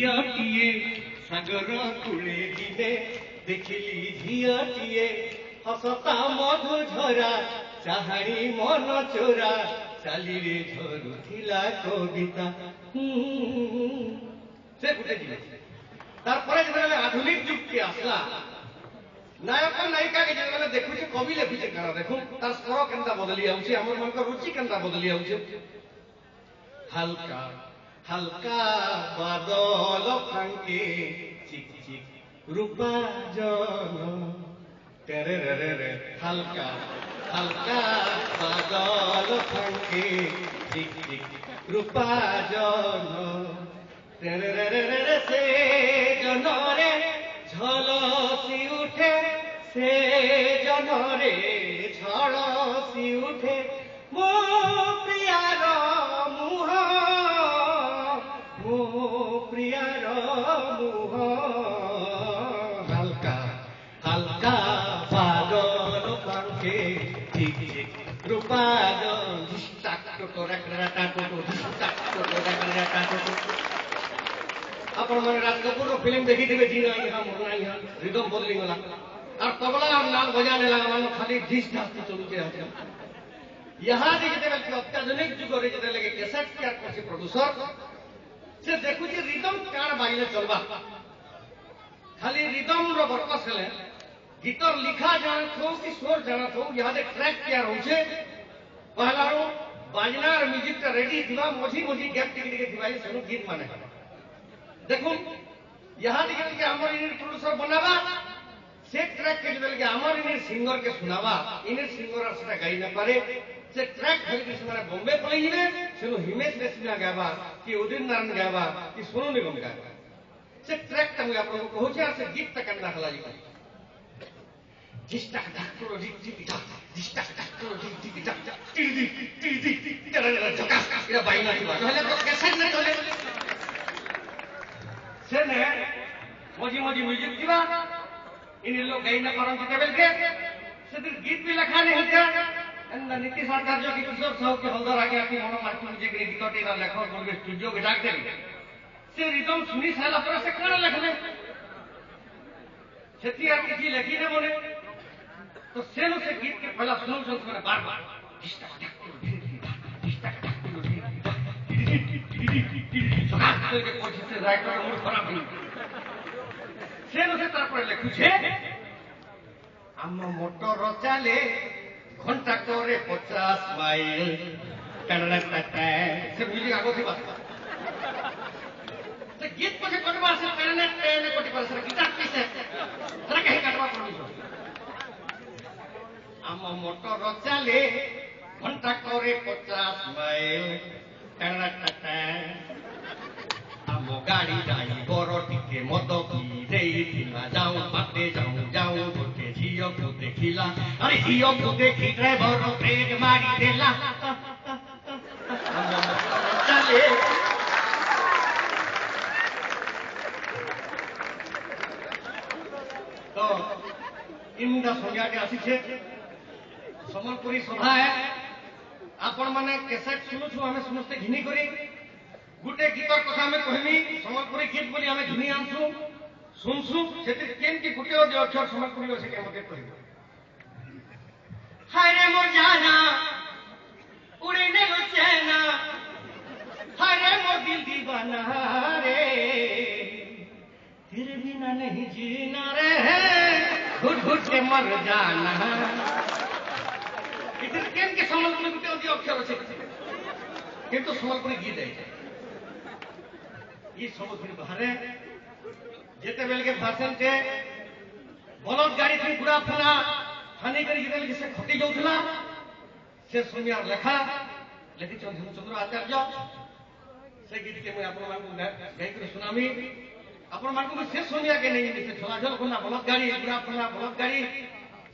ଝିଅଟିଏ ସାଗର କୂଳେ ଦିନେ ଦେଖିଲି ଝିଅଟିଏ ହସତା ମଧୁ ଝରା ଚାହାଣି ମନ ଚୋରା ଚାଲିରେ ଝରୁଥିଲା କବିତା। ସେ ଗୋଟେ ଜିନିଷ ତାପରେ ଯେତେବେଳେ ଆଧୁନିକ ଯୁଗଟି ଆସିଲା ନାୟକ ନାୟିକାকে ଯେତେବେଳେ ଦେଖୁଛି କବି ଲେଖୁଛେ କାରଣ ଦେଖୁ ତାର ସ୍ୱର କେନ୍ତା ବଦଳି ଯାଉଛି ଆମର ମାନଙ୍କ ରୁଚି କେନ୍ତା ବଦଳି ଯାଉଛି। হালকা হালকা বাদল ফাঙ্কে চিক চিক রূপাজন তেরে রে রে হালকা হালকা বাদল ফাঙ্কে চিক চিক রূপাজন তেরে রে রে সে জনরে ঝলসি উঠে সে জনরে ঝলসি উঠে মো প্রিয়ার মুহ মো প্রিয়ার মুহ হালকা হালকা বাদল পাঙ্কে ঠিক ঠিক রূপাদল ধিষ্টাক টোটোরা ক্রাটা টোটো ধিষ্টাক টোটোরা ক্রাটা টোটো। ଆପଣ ମାନେ ରାଜ କପୁରର ଫିଲ୍ମ ଦେଖିଥିବେ ଜି ନାହିଁ ହଁ ମର ନାହିଁ ହଁ ରିଦମ ବଦଳି ଗଲା আর তবলা আর নাল বজা নেলা মানে খালি ঢিস ঢাসতে চলুছে আছে। ইহাদি যেତେବେଳେ କି ଅତ୍ୟାଧୁନିକ ଯୁଗରେ ଯେତେବେଳେ କି କ୍ୟାସେଟ୍ ତିଆରି କରୁଛି ପ୍ରଡ୍ୟୁସର ସେ ଦେଖୁଛି ରିଦମ କାଣ ବାଜିଲେ ଚଲବା ଖାଲି ରିଦମର ବର୍କସ ହେଲେ ଗୀତର ଲିଖା ଜାଣୁଥିବ କି ସ୍ୱର ଜାଣୁଥିବ ଇହାଦେ ଟ୍ରାକ୍ ତିଆରି ହଉଛେ ପହଲାରୁ ବାଜନାର ମ୍ୟୁଜିକଟା ରେଡି ଥିବା ମଝି ମଝି ଗ୍ୟାପ୍ ଟିକେ ଟିକେ ଥିବା ସେନୁ ଗୀତ ମାନେ দেখুন ইহাদি যেতে আমার ইনের প্রডিউসর বনাবা সে ট্র্যাক কে যেতে আমার ইনের সিঙ্গর কে শোনাবা ইনের সিঙ্গর আর সেটা গাই না পারে সে ট্র্যাক ধরিকি সেমানে বম্বে পলাই যাবে সেনু হিমেশ রেশমিয়া গাবা কি উদিত নারায়ণ গাবা কি সোনু নিগম গাবা সে ট্র্যাকটা মুই আপনাকে কହୁছি আর সে গীতটা কেন্দ্রা হলা যাবে জিস্টাক ডাক্তর জিটি ডাক জিস্টাক ডাক্তর জিটি ডাক টিডি টিডি তেরা ঝকাস এটা বাইনা দিবা নহলে তো ক্যাসেট না চলে সেনে মজি মজি মিউজিক দিবা ইনি লোক গাই না পারন যেতেবেল কে সেদিন গীত বি লেখা নেই হইতা এন্না নীতি সরকার जो कि किशोर साहू के हलदर आगे आके मनो मार्टी मुझे गीतटी ना लेखक बोलबे स्टूडियो के डाक देबे से रिदम सुनी साला पर से कण लेखबे सेती आर किछि लेखी ने बोले तो सेनो से गीत के पहला सुनो सुन सुने बार बार दिस्ता के पछी से राइटर मूड खराब हुई सेनो से तारपरे लेखुछे आम मोटर चाले घंटा करे 50 माइल टनरा टटा से म्यूजिक आगो थी बात से गीत पछे कटवा से टनरा टने कोटी पर से गिटार पीसे तरा कहीं कटवा पड़ी आम मोटर चाले घंटा करे 50 माइल टनरा टटा गाड़ी जाई बड़ टिके मद पी देइथिला जाऊं बाटे जाऊं जाऊं गोटे झियो को देखिला अरे झियो को देखी ड्राइवर ब्रेक मारी देला चले तो इंदा संज्ञा के आसी छे समलपुरी सभा है आपण माने कैसेट सुनु छु हमें समस्त घिनी करी गुटे गीतर कथा में कहमी समलपुरी गीत बोली हमें घिनी आनसु सुनसु सेति केन की गुटे और अक्षर समलपुरी से के मते कहबो हाय रे मोर जाना उड़े ने चैना हाय रे मोर दिल दीवाना रे तेरे बिना नहीं जीना रे घुट घुट के मर जाना इधर केन के समलपुरी गुटे और अक्षर से किंतु समलपुरी गीत है ये समुद्र बाहर जेते बेल के भाषण के बलद गाड़ी थी पूरा फना हानि करी जेते से खटी जाउथला से सुनियार लेखा लेखि चंद्र आचार्य से गीत के मैं आपन मानकु गाई कर सुनामी आपन मानकु से सुनिया के नहीं से चलाचल कोना बलद गाड़ी पूरा फना बलद गाड़ी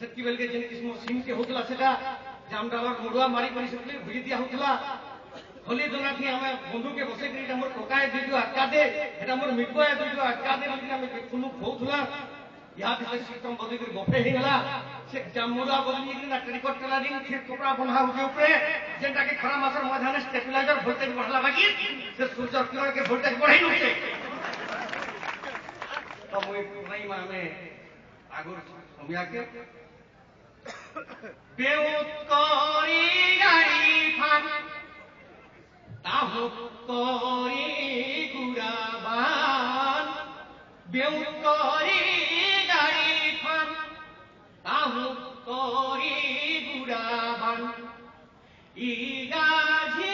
सेति बेल के जेन किस्म सिम के होतला सेटा जाम डालर मुडुआ मारी करी सकले भुजी दिया होतला होली दोना थी हमें बंधु के बसे करी हमर टोकाए दिजो अटका दे एटा हमर मिटुआ दिजो अटका दे लेकिन हमें कुनु खोथला यहाँ से सिस्टम बदली कर बफे ही गला से जामुरा बदली कर ना ट्रिकट कला दिन फिर कपड़ा बना हो के ऊपर जेंटा के खरा मासर मधाने स्टेबिलाइजर वोल्टेज बढ़ला बाकी से सूर्य किरण के वोल्टेज बढ़ाई उठे मुई नहीं माने आगुर समिया के बेउत करी गाड़ी फान ताहुक करी गुराबान बेउत करी गाड़ी फान ताहुक करी गुराबान इगाझी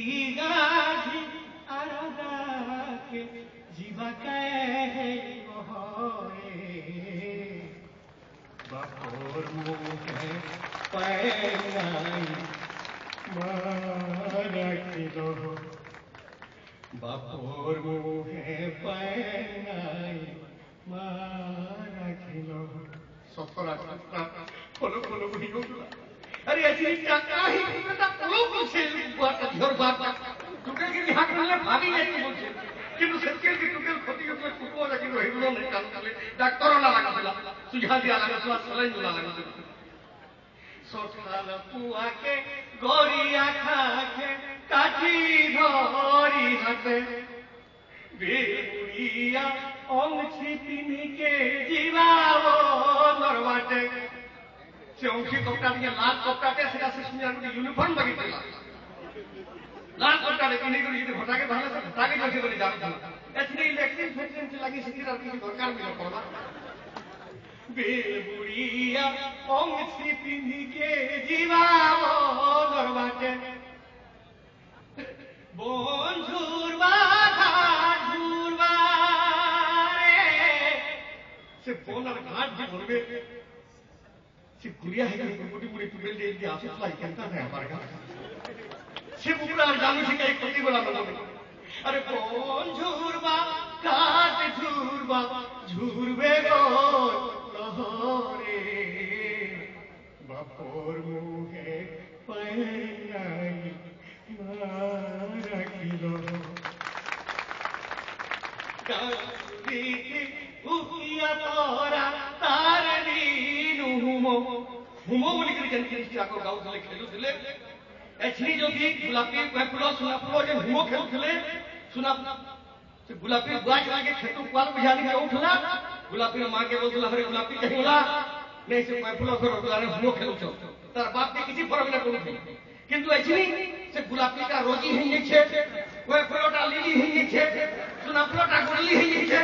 इगाझी आरादाके जीवा कहे मोहरे बापोर मुहे पैनाई मारा किलो बापोर मुहे पैनाई मारा किलो सफरा फलो फलो बुढ़ी होगा अरे ऐसी क्या ही बेटा फलो पूछे बात झोर बात टुकल के हाथ में भागी नहीं बोलছে কিন্তু সেকেন্ড কি টুকল ক্ষতি হলে কুকো লাগি রহিলো না কাম করে ডাক্তার না লাগাছিল সুঝা দিয়া লাগাছিল সলাইন না লাগাছিল সকাল পুয়াকে গড়িয়া খাকে কাঠি ধরি হাতে বেউড়িয়া অংশি তিনিকে জীবাব নরবাটে সে অংশি কপটা দিয়ে লাল কপটাতে সেটা সে শুনে ইউনিফর্ম লাগিয়েছিল लाल पट्टा लेकिन नहीं करी तो घटा के भाले से घटा के जैसे बनी जाती है ऐसे नहीं इलेक्ट्रिक फैक्ट्री से लगी सिटी और किसी सरकार में ना पड़ा बेबुड़िया ओंगसी पिंडी के जीवाओ दरबाटे बोन झूरवा रे से बोन और घाट जी बोलबे से गुड़िया है कि मोटी मोटी टुकड़े दे दिया आसुस लाई केंता है हमारे का शिवपुरा जानू से कई पति बोला मतलब अरे कौन झूरबा काट झूरबा झूरबे गो लहरे बापोर मुहे पैनाई मारा किलो काली उकिया तोरा तारनी नुहुमो हुमो बोली कर जन कृष्ण को गाँव से खेलू दिले ऐसी जो थी गुलाबी फूलो सुना फूलो जो हुमो खेलुले सुना से गुलाबी बुआ चला के खेतु पाल बुझानी के उठला गुलाबी मां के बोलला हरे गुलाबी कहिला नहीं से फूलो करो गुलाबी हुमो खेलु छो तार बाप के किसी फरक ना पड़ू किंतु ऐसी नहीं से गुलाबी का रोजी है ये छे कोई फूलोटा लिली है ये छे सुना फूलोटा गुरली है ये छे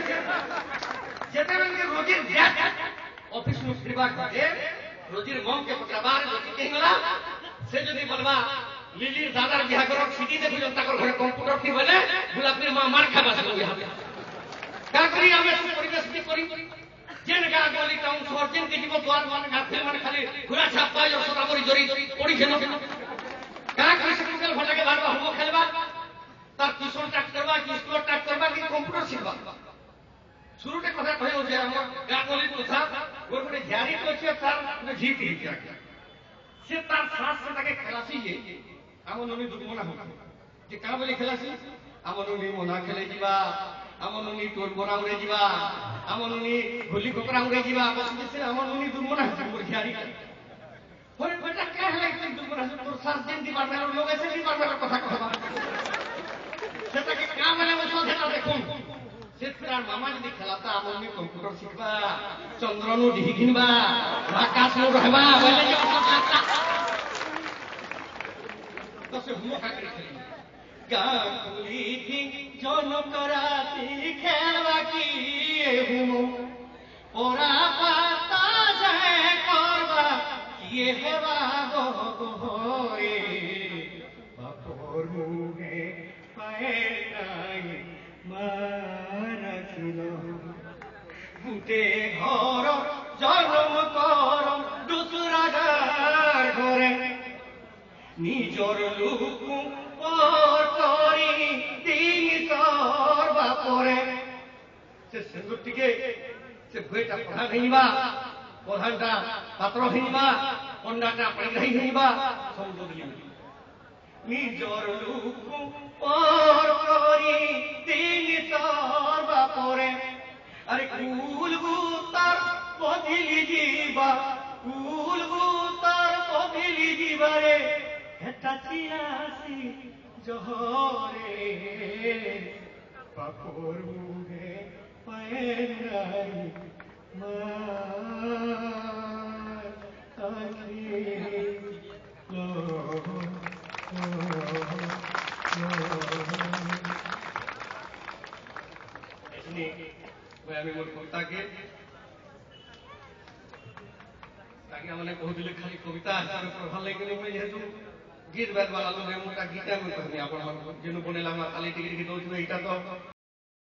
जेते रंग के रोजी ज्ञात ऑफिस में सेवा करे रोजी मम के पत्रबार रोजी कहिला से যদি বলবা লিলির দাদার বিয়া করো সিটি দেখি তাকর ঘরে কম্পিউটার কি বলে গোলাপীর মা মার খাবা সব বিয়া কা করি আমি পরিবেশ কি করি যেন গা গলি টাউন শহর যেন কি জীব দ্বার মান গাফেল মানে খালি ঘোড়া ছাপা আর সদাবরি জরি পড়ি খেলো কা করি সিকুল ফটাকে বারবা হবো খেলবা তার টিউশন টাক করবা কি স্কুল টাক করবা কি কম্পিউটার শিখবা শুরুতে কথা কইও যে আমার গা গলি কথা ওর মধ্যে ঝাড়ি কইছে তার ঝিপ হিচা से तार साथ से ताके खलासी जे আমননি দুর্মনা হতো যে কা বলে খেলাছি আমননি মনা খেলে ଯିବା আমননি টোল বনা উড়ে ଯିବା আমননি হোলি কোকরা উড়ে ଯିବା বসে সে আমননি দুর্মনা হতো মোর ঝাড়ি ওরে বেটা কা হলে তুই দুর্মনা হতো তোর সাথ দিন ডিপার্টমেন্টের লোক এসে ডিপার্টমেন্টের কথা কইবা সেটাকে কা বলে বসো সেটা দেখুন से तार मामा যদি খেলাতা আমননি কম্পিউটার শিখবা চন্দ্রনু ডিহি কিনবা আকাশ নু रहबा বলে যে तो से हुमो खातिर खेली गाकुली थी जन कराती खेलवा की हुमो ओरा पाता जाए करवा ये हेवा गोरे बापोर मुहे पैनाई मारा किलो गुटे घर जन्म करम दूसरा घर घरे নিজর লোক পর করি তিনি সর্বা পরে সে সিন্দুরটিকে সে বইটা প্রধান হইবা প্রধানটা পাত্র হইবা কন্যাটা পরিগ্রাহী হইবা সৌন্দর্য নিজর লোক পর করি তিনি সর্বা পরে আরে কুল গুতার পথিলি ଯିବା কুল গুতার পথিলি ଯିବାরে হেটা চিরাসি জহরে বাপর মুহে পায়ের নাই মা আখি আমি মোর কবিতাকে তাকে মানে কହୁଥିଲେ ଖାଲି କବିତା ଭଲ ଲାଗିଲେ ମୁଁ ଯେହେତୁ ଗୀତ ବାଦ ବାଲା ଲୋକ ମୁଁ ତା ଗୀତା ମୁଁ କହିବି ଆପଣମାନଙ୍କୁ ଯେନୁ ବନେଇଲା ଖାଲି ଟିକେ ଟିକେ ଦଉଥିବେ ଏଇଟା ତ